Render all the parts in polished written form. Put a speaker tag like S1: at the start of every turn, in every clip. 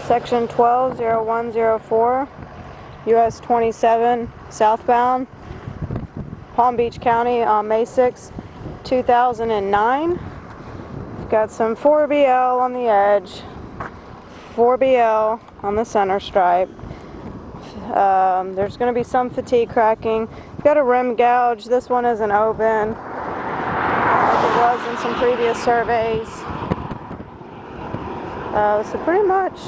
S1: Section 120104, US 27 southbound, Palm Beach County on May 6, 2009. Got some 4BL on the edge, 4BL on the center stripe. There's going to be some fatigue cracking. Got a rim gouge. This one isn't open, like it was in some previous surveys. So pretty much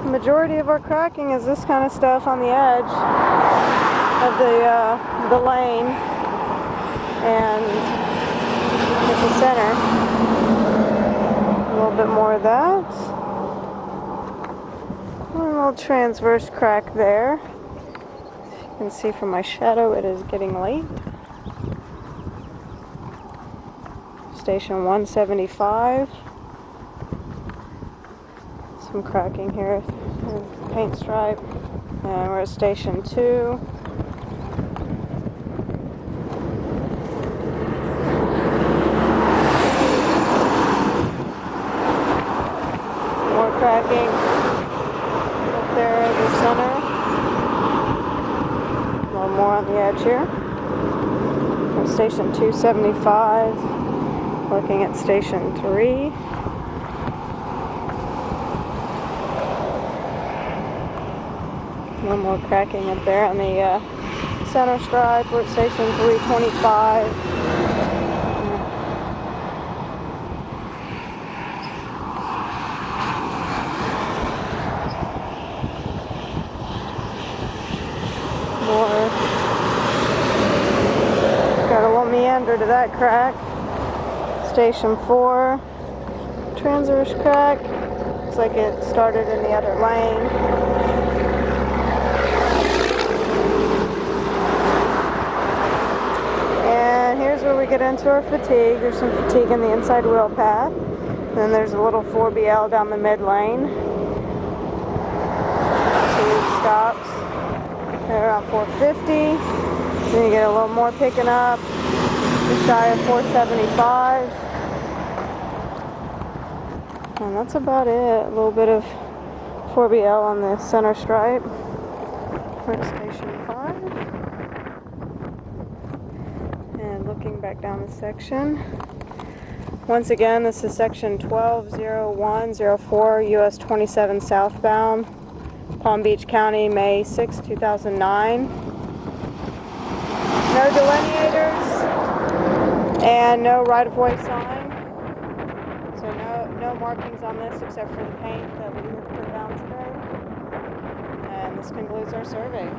S1: the majority of our cracking is this kind of stuff on the edge of the lane and at the center. A little bit more of that. A little transverse crack there. As you can see from my shadow, it is getting late. Station 175. Some cracking here, paint stripe, and we're at station 2. More cracking up there at the center. A little more on the edge here. We're at station 275, looking at station 3. A little more cracking up there on the center stripe. We're at station 325. More. Got a little meander to that crack. Station 4. Transverse crack. Looks like it started in the other lane. Here's where we get into our fatigue. There's some fatigue in the inside wheel path. Then there's a little 4BL down the mid lane. Two stops. They're around 450. Then you get a little more picking up. Just shy of 475. And that's about it. A little bit of 4BL on the center stripe. We're at station 5. Looking back down the section. Once again, this is section 120104, US 27 southbound, Palm Beach County, May 6, 2009. No delineators and no right-of-way sign. So no markings on this except for the paint that we put down today. And this concludes our survey.